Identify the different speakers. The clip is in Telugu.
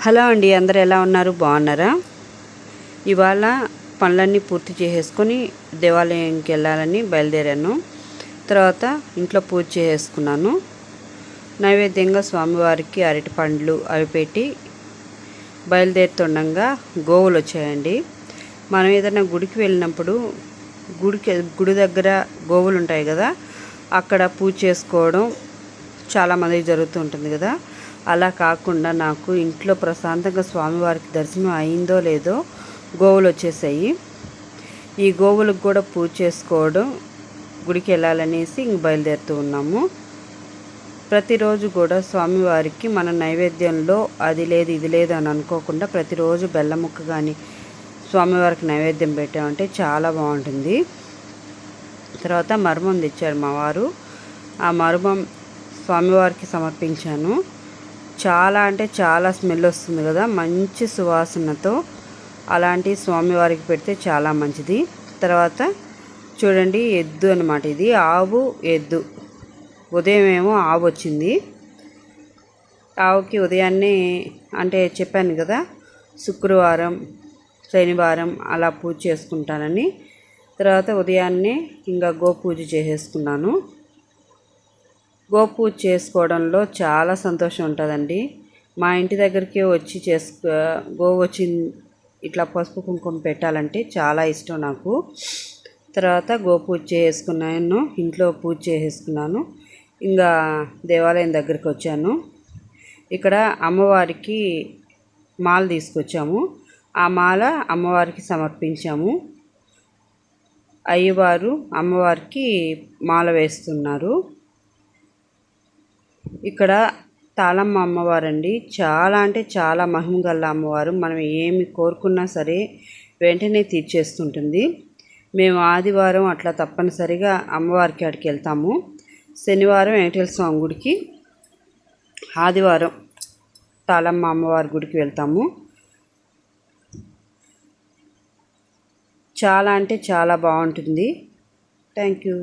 Speaker 1: హలో అండి, అందరు ఎలా ఉన్నారు? బాగున్నారా? ఇవాళ పనులన్నీ పూర్తి చేసేసుకొని దేవాలయంకి వెళ్ళాలని బయలుదేరాను. తర్వాత ఇంట్లో పూజ చేసుకున్నాను. నైవేద్యంగా స్వామివారికి అరటి పండ్లు అవి పెట్టి బయలుదేరుతుండగా గోవులు వచ్చాయండి. మనం ఏదైనా గుడికి వెళ్ళినప్పుడు గుడి దగ్గర గోవులు ఉంటాయి కదా, అక్కడ పూజ చేసుకోవడం చాలామందికి జరుగుతూ ఉంటుంది కదా. అలా కాకుండా నాకు ఇంట్లో ప్రశాంతంగా స్వామివారికి దర్శనం అయిందో లేదో గోవులు వచ్చేసాయి. ఈ గోవులకు కూడా పూజ చేసుకోవడం, గుడికి వెళ్ళాలనేసి ఇంక బయలుదేరుతూ ఉన్నాము. ప్రతిరోజు కూడా స్వామివారికి మన నైవేద్యంలో అది లేదు ఇది లేదు అని అనుకోకుండా ప్రతిరోజు బెల్లం ముక్క కానీ స్వామివారికి నైవేద్యం పెట్టామంటే చాలా బాగుంటుంది. తర్వాత మర్మం తెచ్చారు మా వారు. ఆ మర్మం స్వామివారికి సమర్పించాను. చాలా అంటే చాలా స్మెల్ వస్తుంది కదా, మంచి సువాసనతో. అలాంటి స్వామివారికి పెడితే చాలా మంచిది. తర్వాత చూడండి, ఎద్దు అనమాట. ఇది ఆవు ఎద్దు. ఉదయం ఏమో ఆవు వచ్చింది. ఆవుకి ఉదయాన్నే అంటే చెప్పాను కదా, శుక్రవారం శనివారం అలా పూజ చేసుకుంటానని. తర్వాత ఉదయాన్నే ఇంకా గోపూజ చేసేసుకున్నాను. గోపూజ చేసుకోవడంలో చాలా సంతోషం ఉంటుందండి. మా ఇంటి దగ్గరికి వచ్చి గోవు వచ్చి ఇట్లా పసుపు కుంకుమ పెట్టాలంటే చాలా ఇష్టం నాకు. తర్వాత గోపూజ చేసుకున్నాను, ఇంట్లో పూజ చేసేసుకున్నాను. ఇంకా దేవాలయం దగ్గరికి వచ్చాను. ఇక్కడ అమ్మవారికి మాల తీసుకొచ్చాము. ఆ మాల అమ్మవారికి సమర్పించాము. అయ్యవారు అమ్మవారికి మాల వేస్తున్నారు. ఇక్కడ తాళమ్మ అమ్మవారండి. చాలా అంటే చాలా మహిమ గల అమ్మవారు. మనం ఏమి కోరుకున్నా సరే వెంటనే తీర్చేస్తుంటుంది. మేము ఆదివారం అట్లా తప్పనిసరిగా అమ్మవారికి అక్కడికి వెళ్తాము. శనివారం వెంకటేశ్వర స్వామి గుడికి, ఆదివారం తాళమ్మ అమ్మవారి గుడికి వెళ్తాము. చాలా అంటే చాలా బాగుంటుంది. Thank you.